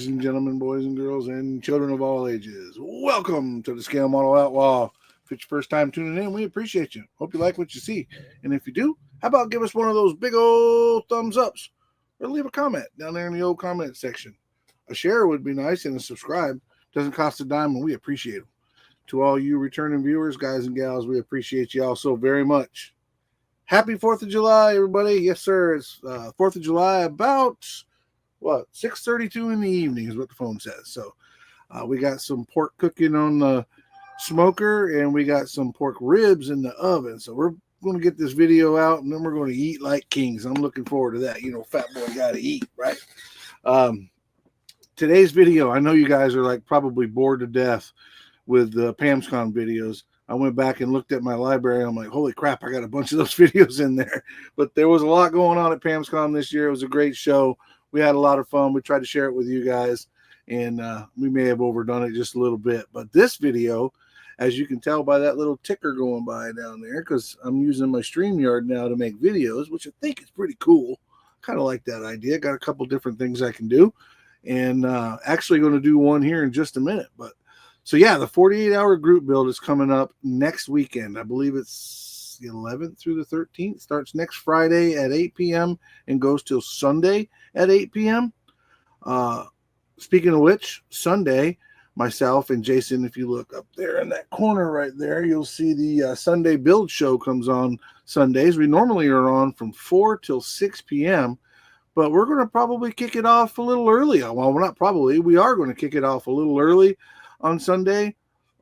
ladies and gentlemen, boys and girls, and children of all ages. Welcome to the Scale Model Outlaw. If it's your first time tuning in, we appreciate you. Hope you like what you see. And if you do, how about give us one of those big old thumbs ups or leave a comment down there in the old comment section. A share would be nice, and a subscribe. Doesn't cost a dime, and we appreciate them. To all you returning viewers, guys and gals, we appreciate you all so very much. Happy 4th of July, everybody. Yes, sir. It's 4th of July about... 6:32 in the evening is what the phone says. So we got some pork cooking on the smoker, and we got some pork ribs in the oven. So we're going to get this video out, and then we're going to eat like kings. I'm looking forward to that. You know, fat boy got to eat, right? Today's video, I know you guys are like probably bored to death with the PamsCon videos. I went back and looked at my library. And I'm like, holy crap, I got a bunch of those videos in there. But there was a lot going on at PamsCon this year. It was a great show. We had a lot of fun. We tried to share it with you guys, and we may have overdone it just a little bit. But this video, as you can tell by that little ticker going by down there, because I'm using my StreamYard now to make videos, which I think is pretty cool. Kind of like that idea. Got a couple different things I can do, and actually going to do one here in just a minute. But so yeah, the 48-hour group build is coming up next weekend. I believe it's the 11th through the 13th. Starts next Friday at 8 p.m. and goes till Sunday at 8 p.m. Speaking of which, Sunday, myself and Jason, if you look up there in that corner right there, you'll see the Sunday build show comes on Sundays. We normally are on from 4 till 6 p.m., but we're going to probably kick it off a little early. Well, we're not probably. We are going to kick it off a little early on Sunday.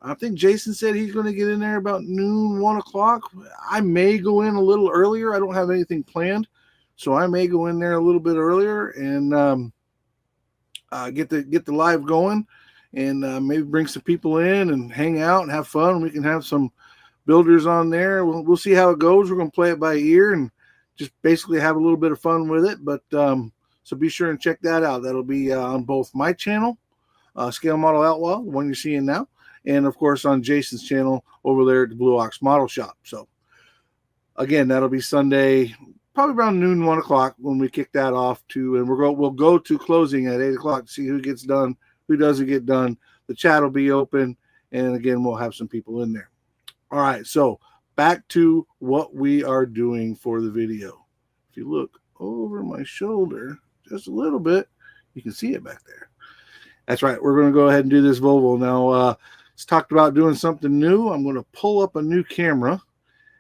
I think Jason said he's going to get in there about noon, 1 o'clock. I may go in a little earlier. I don't have anything planned, so I may go in there a little bit earlier and get the live going, and maybe bring some people in and hang out and have fun. We can have some builders on there. We'll see how it goes. We're going to play it by ear and just basically have a little bit of fun with it. But so be sure and check that out. That'll be on both my channel, Scale Model Outlaw, the one you're seeing now, and of course on Jason's channel over there at the Blue Ox Model Shop. So again, that'll be Sunday, probably around noon, 1 o'clock when we kick that off to, and we'll go to closing at 8 o'clock to see who gets done, who doesn't get done. The chat will be open, and again, we'll have some people in there. All right, so back to what we are doing for the video. If you look over my shoulder just a little bit, you can see it back there. That's right. We're going to go ahead and do this Volvo now. It's talked about doing something new. I'm going to pull up a new camera,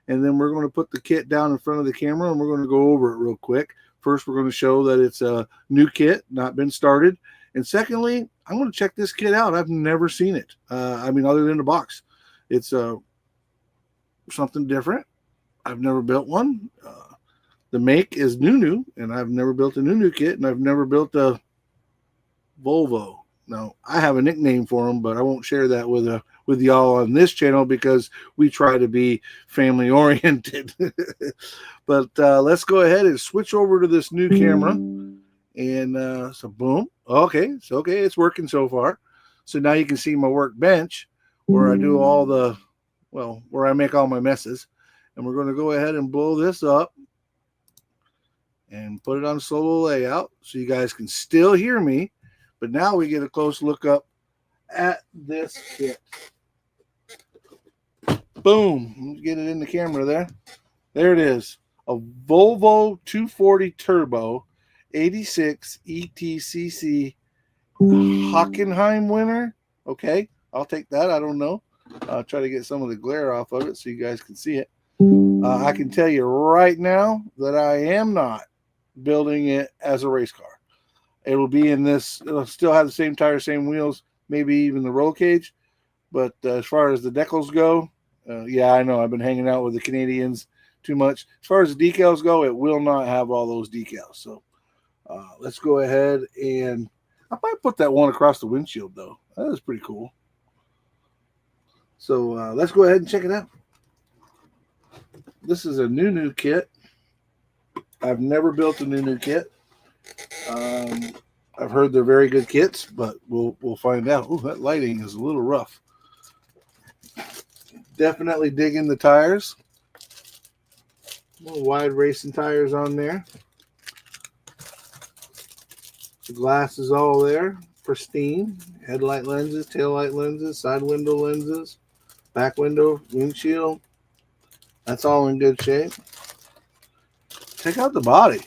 and then we're going to put the kit down in front of the camera, and we're going to go over it real quick. First, we're going to show that it's a new kit, not been started. And secondly, I'm going to check this kit out. I've never seen it. Other than the box. It's something different. I've never built one. The make is new, and I've never built a new kit, and I've never built a Volvo. Now, I have a nickname for them, but I won't share that with y'all on this channel because we try to be family oriented. But let's go ahead and switch over to this new camera. And so boom. Okay. It's working so far. So now you can see my workbench where I do where I make all my messes. And we're going to go ahead and blow this up and put it on solo layout so you guys can still hear me. But now we get a close look up at this kit. Boom. Let's get it in the camera there. There it is. A Volvo 240 Turbo 86 ETCC Hockenheim winner. Okay, I'll take that. I don't know. I'll try to get some of the glare off of it so you guys can see it. I can tell you right now that I am not building it as a race car. It'll be in this, it'll still have the same tires, same wheels, maybe even the roll cage. But as far as the decals go, yeah, I know I've been hanging out with the Canadians too much. As far as the decals go, it will not have all those decals. So let's go ahead, and I might put that one across the windshield, though. That is pretty cool. So let's go ahead and check it out. This is a new kit. I've never built a new kit. I've heard they're very good kits, but we'll find out. Oh, that lighting is a little rough. Definitely digging the tires. Little wide racing tires on there. The glass is all there. pristine. Headlight lenses, tail light lenses, side window lenses, back window, windshield. That's all in good shape. Check out the body.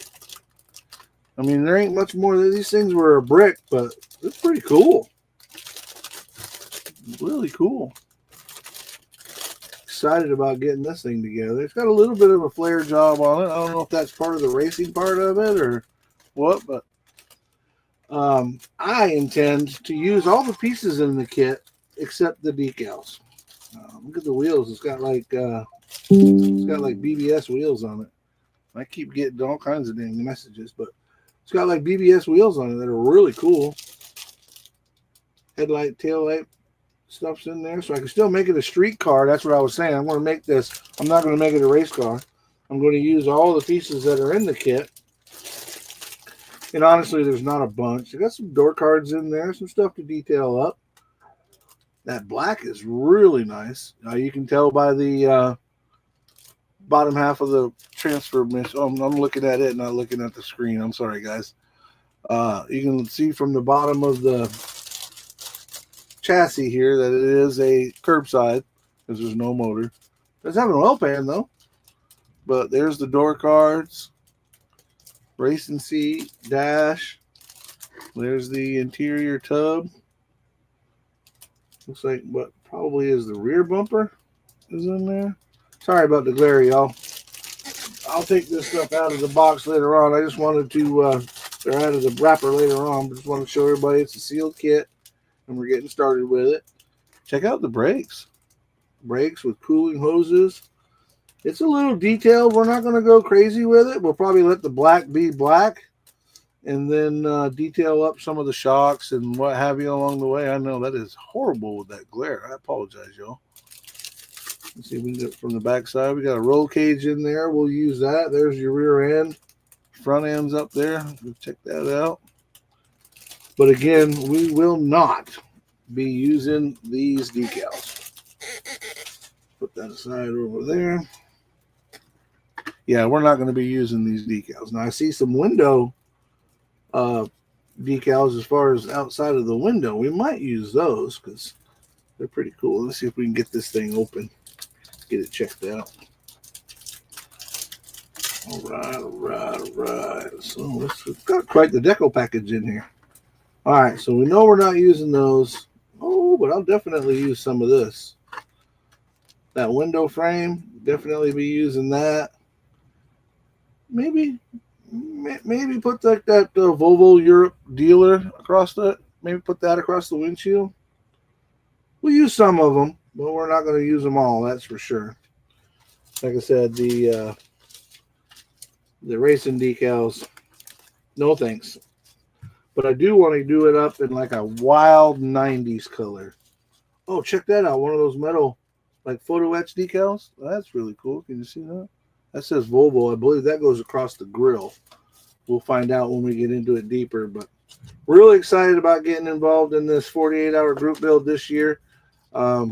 I mean, there ain't much more. These things were a brick, but it's pretty cool. Really cool. Excited about getting this thing together. It's got a little bit of a flare job on it. I don't know if that's part of the racing part of it or what, but I intend to use all the pieces in the kit except the decals. Look at the wheels. It's got like BBS wheels on it. I keep getting all kinds of dang messages, but it's got like BBS wheels on it that are really cool. Headlight, tail light stuff's in there, so I can still make it a street car. That's what I was saying. I'm going to make this. I'm not going to make it a race car. I'm going to use all the pieces that are in the kit. And honestly, there's not a bunch. I got some door cards in there, some stuff to detail up. That black is really nice. You can tell by the bottom half of the transfer mesh. Oh, I'm looking at it, not looking at the screen. I'm sorry, guys. You can see from the bottom of the chassis here that it is a curbside because there's no motor. It does have an oil pan though. But there's the door cards, racing seat, dash. There's the interior tub. Looks like what probably is the rear bumper is in there. Sorry about the glare, y'all. I'll take this stuff out of the box later on. I just wanted to, or out of the wrapper later on. But just want to show everybody it's a sealed kit, and we're getting started with it. Check out the brakes. Brakes with cooling hoses. It's a little detailed. We're not going to go crazy with it. We'll probably let the black be black, and then detail up some of the shocks and what have you along the way. I know that is horrible with that glare. I apologize, y'all. Let's see if we can get it from the back side. We got a roll cage in there. We'll use that. There's your rear end. Front end's up there. We'll check that out. But again, we will not be using these decals. Put that aside over there. Yeah, we're not going to be using these decals. Now, I see some window decals as far as outside of the window. We might use those because they're pretty cool. Let's see if we can get this thing open. Get it checked out. All right. So we've got quite the deco package in here. All right, so we know we're not using those. Oh, but I'll definitely use some of this. That window frame, definitely be using that. Maybe put like that Volvo Europe dealer across the. Maybe put that across the windshield. We'll use some of them, but we're not going to use them all. That's for sure. Like I said, the racing decals, no thanks. But I do want to do it up in like a wild 90s color. Oh, check that out. One of those metal, like photo etch decals. That's really cool. Can you see that? That says Volvo. I believe that goes across the grill. We'll find out when we get into it deeper. But really excited about getting involved in this 48-hour group build this year. A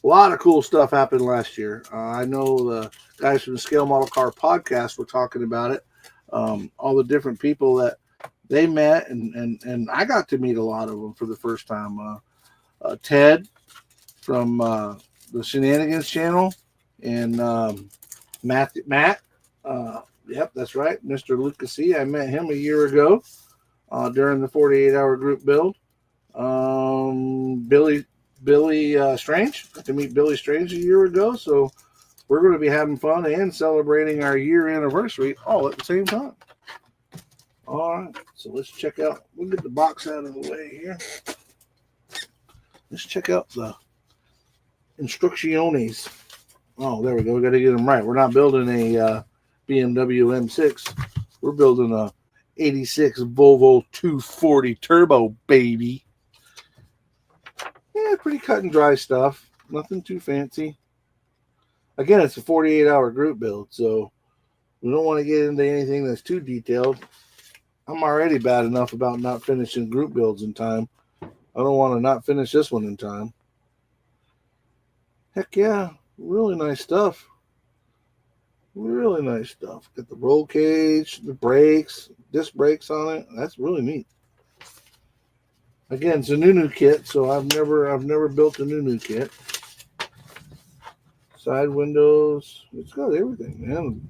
lot of cool stuff happened last year. I know the guys from the Scale Model Car podcast were talking about it. All the different people that they met, and I got to meet a lot of them for the first time. Ted from the Shenanigans channel, and Matt. Yep, that's right, Mr. Lucas E. I met him a year ago during the 48-hour group build. Billy Strange. Got to meet Billy Strange a year ago, so we're going to be having fun and celebrating our year anniversary all at the same time. All right, so let's check out. We'll get the box out of the way here. Let's check out the instrucciones. Oh, there we go. We got to get them right. We're not building a BMW M6. We're building a 86 Volvo 240 turbo, baby. Yeah, pretty cut and dry stuff. Nothing too fancy. Again, it's a 48-hour group build, so we don't want to get into anything that's too detailed. I'm already bad enough about not finishing group builds in time. I don't want to not finish this one in time. Heck yeah, really nice stuff. Really nice stuff. Got the roll cage, the brakes, disc brakes on it. That's really neat. Again, it's a new kit, so I've never built a new kit. Side windows, it's got everything, man.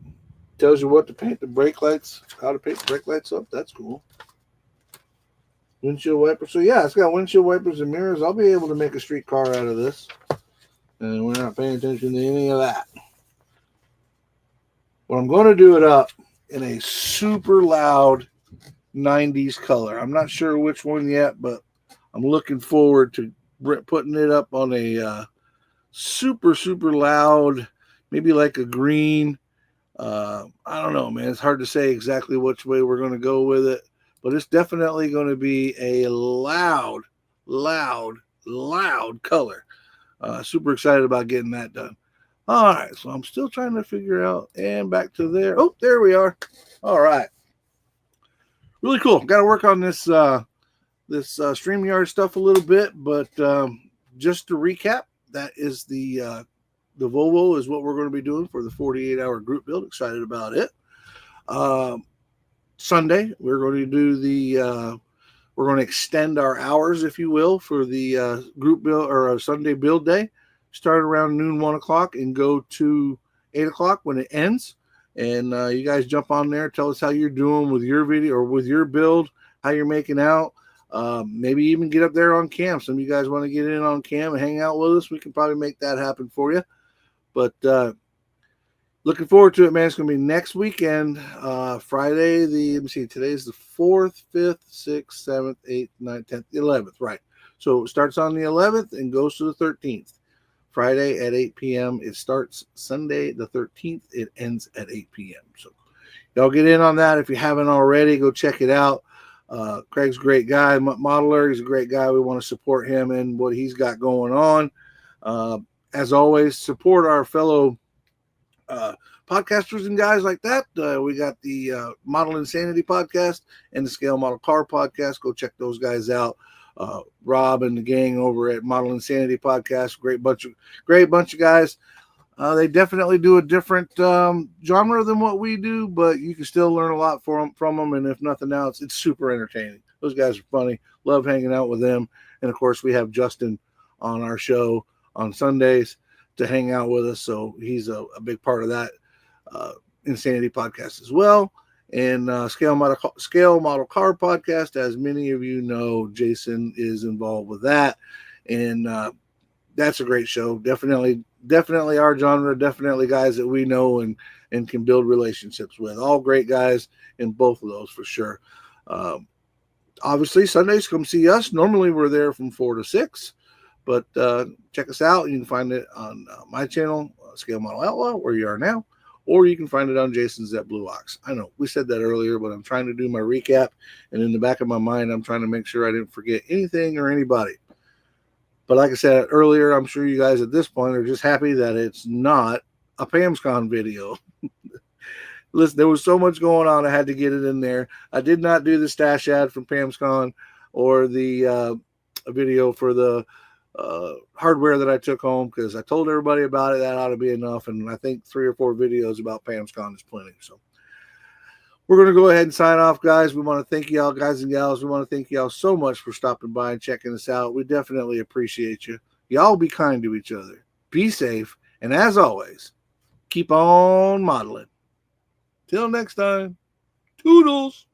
Tells you what to paint the brake lights, how to paint the brake lights up. That's cool. Windshield wipers. So yeah, it's got windshield wipers and mirrors. I'll be able to make a street car out of this, and we're not paying attention to any of that. But I'm going to do it up in a super loud 90s color. I'm not sure which one yet, but I'm looking forward to putting it up on a super loud, maybe like a green. I don't know, man. It's hard to say exactly which way we're going to go with it, but it's definitely going to be a loud color. Super excited about getting that done. All right, so I'm still trying to figure out, and back to there. Oh, there we are. All right, really cool. Got to work on this StreamYard stuff a little bit, but just to recap, that is the Volvo is what we're going to be doing for the 48-hour group build. Excited about it. Sunday, we're going to do we're going to extend our hours, if you will, for the group build or a Sunday build day. Start around noon, 1 o'clock, and go to 8 o'clock when it ends. And you guys jump on there, tell us how you're doing with your video or with your build, how you're making out. Maybe even get up there on cam. Some of you guys want to get in on cam and hang out with us. We can probably make that happen for you. But looking forward to it, man. It's going to be next weekend, Friday. Let me see, today's the 4th, 5th, 6th, 7th, 8th, 9th, 10th, 11th, right. So it starts on the 11th and goes to the 13th. Friday at 8 p.m. It starts Sunday the 13th. It ends at 8 p.m. So y'all get in on that. If you haven't already, go check it out. Craig's a great guy, modeler. He's a great guy. We want to support him and what he's got going on. As always, support our fellow podcasters and guys like that. We got the Model Insanity podcast and the Scale Model Car podcast. Go check those guys out. Rob and the gang over at Model Insanity podcast, great bunch of guys. They definitely do a different genre than what we do, but you can still learn a lot from them. And if nothing else, it's super entertaining. Those guys are funny. Love hanging out with them. And of course, we have Justin on our show on Sundays to hang out with us. So he's a big part of that Insanity podcast as well. And Scale Model Car podcast, as many of you know, Jason is involved with that. And that's a great show. Definitely our genre, definitely guys that we know and can build relationships with. All great guys in both of those for sure. Obviously, Sundays, come see us. Normally, we're there from 4 to 6. But check us out. You can find it on my channel, Scale Model Outlaw, where you are now. Or you can find it on Jason's at Blue Ox. I know we said that earlier, but I'm trying to do my recap. And in the back of my mind, I'm trying to make sure I didn't forget anything or anybody. But like I said earlier, I'm sure you guys at this point are just happy that it's not a PamsCon video. Listen, there was so much going on. I had to get it in there. I did not do the stash ad from PamsCon or the video for the hardware that I took home because I told everybody about it. That ought to be enough. And I think 3 or 4 videos about PamsCon is plenty. So we're going to go ahead and sign off, guys. We want to thank y'all, guys and gals. We want to thank y'all so much for stopping by and checking us out. We definitely appreciate you. Y'all be kind to each other. Be safe. And as always, keep on modeling. Till next time, toodles.